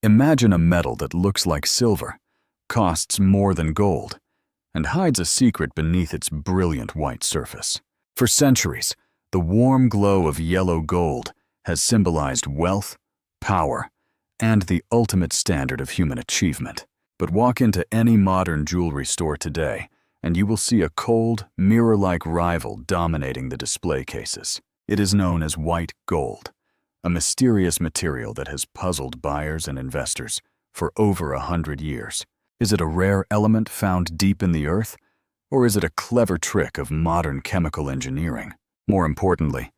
Imagine a metal that looks like silver, costs more than gold, and hides a secret beneath its brilliant white surface. For centuries, the warm glow of yellow gold has symbolized wealth, power, and the ultimate standard of human achievement. But walk into any modern jewelry store today, and you will see a cold, mirror-like rival dominating the display cases. It is known as white gold, a mysterious material that has puzzled buyers and investors for over 100 years. Is it a rare element found deep in the earth, or is it a clever trick of modern chemical engineering? More importantly,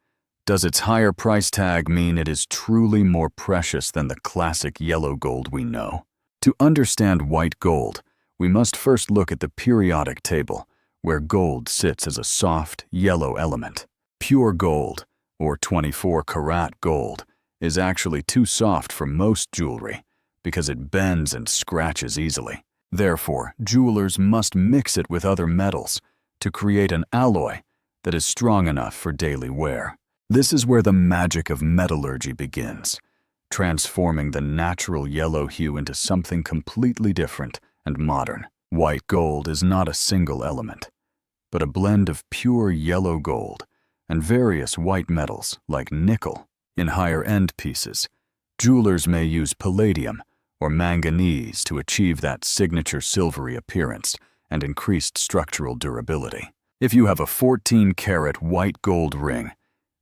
does its higher price tag mean it is truly more precious than the classic yellow gold we know? To understand white gold, we must first look at the periodic table, where gold sits as a soft, yellow element. Pure gold, or 24-karat gold, is actually too soft for most jewelry because it bends and scratches easily. Therefore, jewelers must mix it with other metals to create an alloy that is strong enough for daily wear. This is where the magic of metallurgy begins, transforming the natural yellow hue into something completely different and modern. White gold is not a single element, but a blend of pure yellow gold and various white metals like nickel. In higher-end pieces, jewelers may use palladium or manganese to achieve that signature silvery appearance and increased structural durability. If you have a 14-karat white gold ring,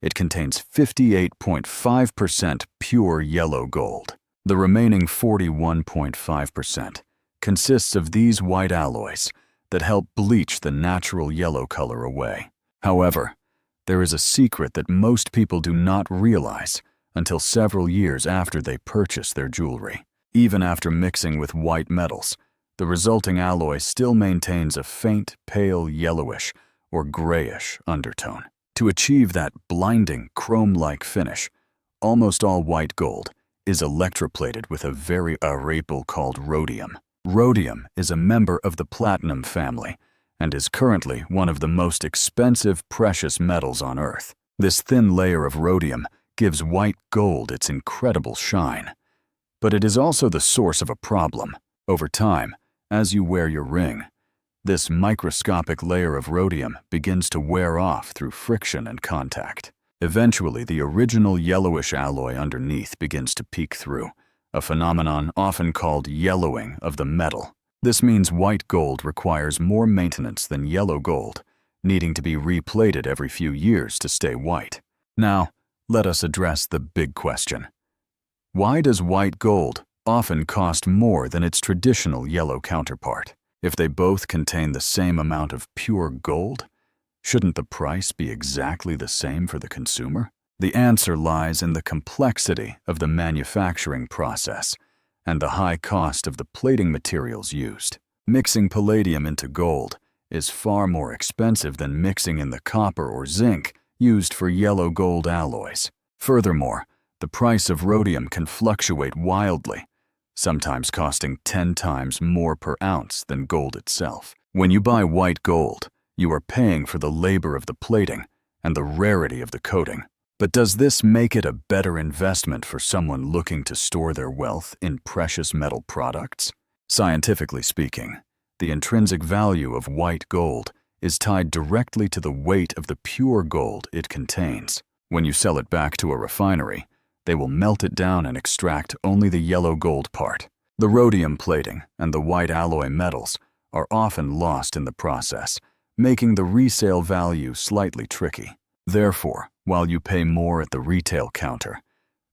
it contains 58.5% pure yellow gold. The remaining 41.5% consists of these white alloys that help bleach the natural yellow color away. However, there is a secret that most people do not realize until several years after they purchase their jewelry. Even after mixing with white metals, the resulting alloy still maintains a faint, pale yellowish or grayish undertone. To achieve that blinding, chrome-like finish, almost all white gold is electroplated with a very rarity called rhodium. Rhodium is a member of the platinum family and is currently one of the most expensive precious metals on Earth. This thin layer of rhodium gives white gold its incredible shine. But it is also the source of a problem. Over time, as you wear your ring, this microscopic layer of rhodium begins to wear off through friction and contact. Eventually, the original yellowish alloy underneath begins to peek through, a phenomenon often called yellowing of the metal. This means white gold requires more maintenance than yellow gold, needing to be replated every few years to stay white. Now, let us address the big question. Why does white gold often cost more than its traditional yellow counterpart? If they both contain the same amount of pure gold, shouldn't the price be exactly the same for the consumer? The answer lies in the complexity of the manufacturing process and the high cost of the plating materials used. Mixing palladium into gold is far more expensive than mixing in the copper or zinc used for yellow gold alloys. Furthermore, the price of rhodium can fluctuate wildly, sometimes costing 10 times more per ounce than gold itself. When you buy white gold, you are paying for the labor of the plating and the rarity of the coating. But does this make it a better investment for someone looking to store their wealth in precious metal products? Scientifically speaking, the intrinsic value of white gold is tied directly to the weight of the pure gold it contains. When you sell it back to a refinery, they will melt it down and extract only the yellow gold part. The rhodium plating and the white alloy metals are often lost in the process, making the resale value slightly tricky. Therefore, while you pay more at the retail counter,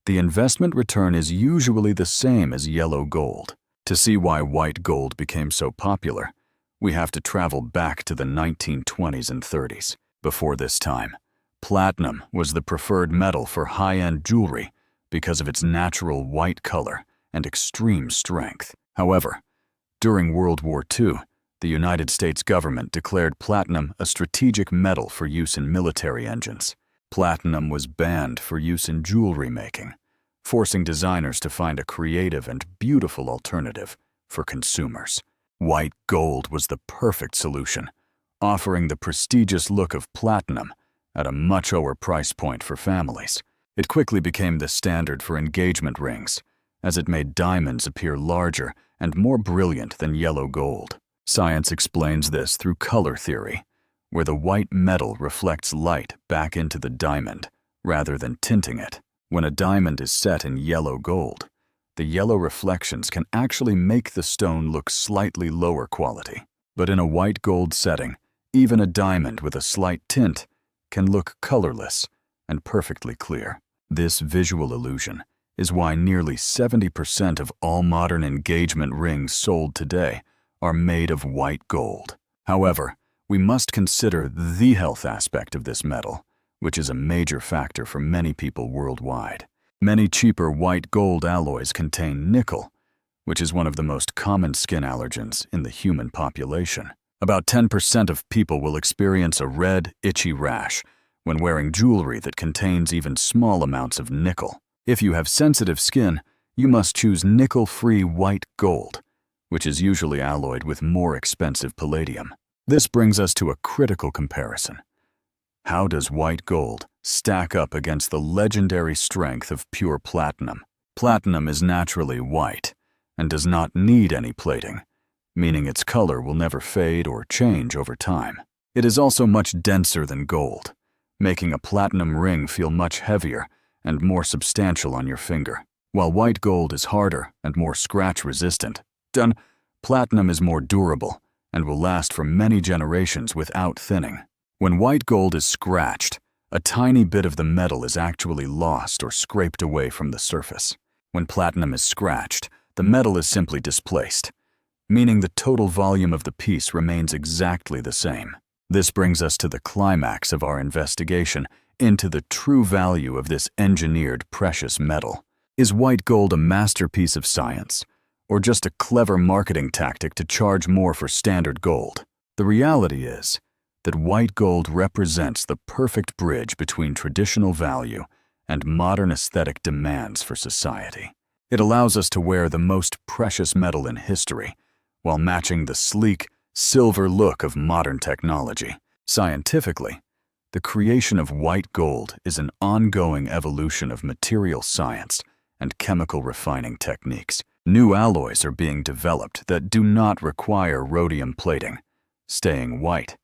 the investment return is usually the same as yellow gold. To see why white gold became so popular, we have to travel back to the 1920s and 30s. Before this time, platinum was the preferred metal for high-end jewelry because of its natural white color and extreme strength. However, during World War II, the United States government declared platinum a strategic metal for use in military engines. Platinum was banned for use in jewelry making, forcing designers to find a creative and beautiful alternative for consumers. White gold was the perfect solution, offering the prestigious look of platinum at a much lower price point for families. It quickly became the standard for engagement rings, as it made diamonds appear larger and more brilliant than yellow gold. Science explains this through color theory, where the white metal reflects light back into the diamond rather than tinting it. When a diamond is set in yellow gold, the yellow reflections can actually make the stone look slightly lower quality. But in a white gold setting, even a diamond with a slight tint can look colorless and perfectly clear. This visual illusion is why nearly 70% of all modern engagement rings sold today are made of white gold. However, we must consider the health aspect of this metal, which is a major factor for many people worldwide. Many cheaper white gold alloys contain nickel, which is one of the most common skin allergens in the human population. About 10% of people will experience a red, itchy rash when wearing jewelry that contains even small amounts of nickel. If you have sensitive skin, you must choose nickel-free white gold, which is usually alloyed with more expensive palladium. This brings us to a critical comparison. How does white gold stack up against the legendary strength of pure platinum? Platinum is naturally white and does not need any plating, meaning its color will never fade or change over time. It is also much denser than gold, making a platinum ring feel much heavier and more substantial on your finger. While white gold is harder and more scratch-resistant, platinum is more durable and will last for many generations without thinning. When white gold is scratched, a tiny bit of the metal is actually lost or scraped away from the surface. When platinum is scratched, the metal is simply displaced, meaning the total volume of the piece remains exactly the same. This brings us to the climax of our investigation into the true value of this engineered precious metal. Is white gold a masterpiece of science, or just a clever marketing tactic to charge more for standard gold? The reality is that white gold represents the perfect bridge between traditional value and modern aesthetic demands for society. It allows us to wear the most precious metal in history, while matching the sleek, silver look of modern technology. Scientifically, the creation of white gold is an ongoing evolution of material science and chemical refining techniques. New alloys are being developed that do not require rhodium plating, staying white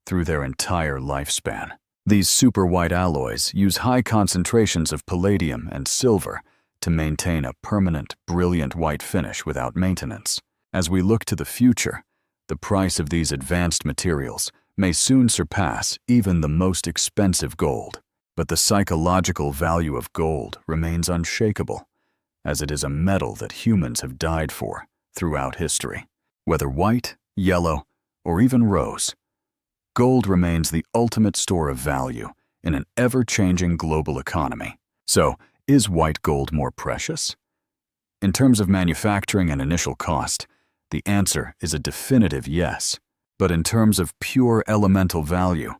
through their entire lifespan. These super white alloys use high concentrations of palladium and silver to maintain a permanent, brilliant white finish without maintenance. As we look to the future, the price of these advanced materials may soon surpass even the most expensive gold. But the psychological value of gold remains unshakable, as it is a metal that humans have died for throughout history. Whether white, yellow, or even rose, gold remains the ultimate store of value in an ever-changing global economy. So, is white gold more precious? In terms of manufacturing and initial cost, the answer is a definitive yes. But in terms of pure elemental value,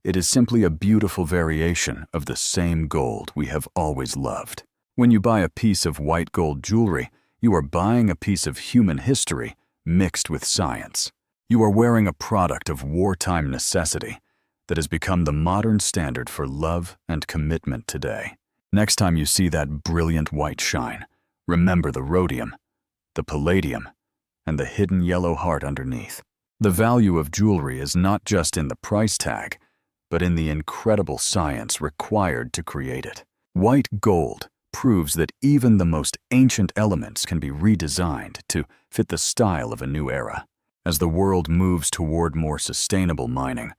it is simply a beautiful variation of the same gold we have always loved. When you buy a piece of white gold jewelry, you are buying a piece of human history mixed with science. You are wearing a product of wartime necessity that has become the modern standard for love and commitment today. Next time you see that brilliant white shine, remember the rhodium, the palladium, and the hidden yellow heart underneath. The value of jewelry is not just in the price tag, but in the incredible science required to create it. White gold proves that even the most ancient elements can be redesigned to fit the style of a new era. As the world moves toward more sustainable mining,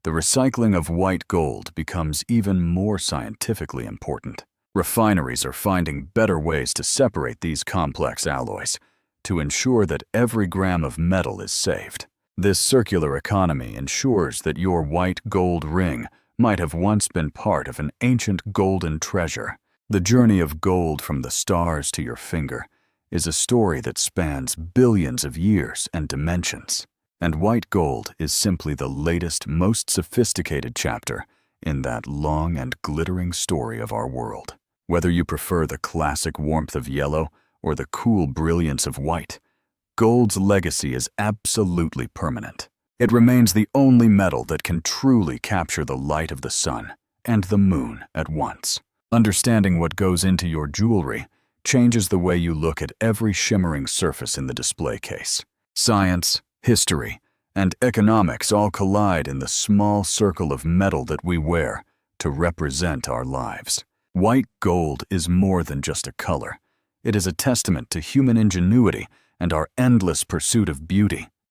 the recycling of white gold becomes even more scientifically important. Refineries are finding better ways to separate these complex alloys to ensure that every gram of metal is saved. This circular economy ensures that your white gold ring might have once been part of an ancient golden treasure. The journey of gold from the stars to your finger is a story that spans billions of years and dimensions. And white gold is simply the latest, most sophisticated chapter in that long and glittering story of our world. Whether you prefer the classic warmth of yellow or the cool brilliance of white, gold's legacy is absolutely permanent. It remains the only metal that can truly capture the light of the sun and the moon at once. Understanding what goes into your jewelry changes the way you look at every shimmering surface in the display case. Science, history, and economics all collide in the small circle of metal that we wear to represent our lives. White gold is more than just a color. It is a testament to human ingenuity and our endless pursuit of beauty.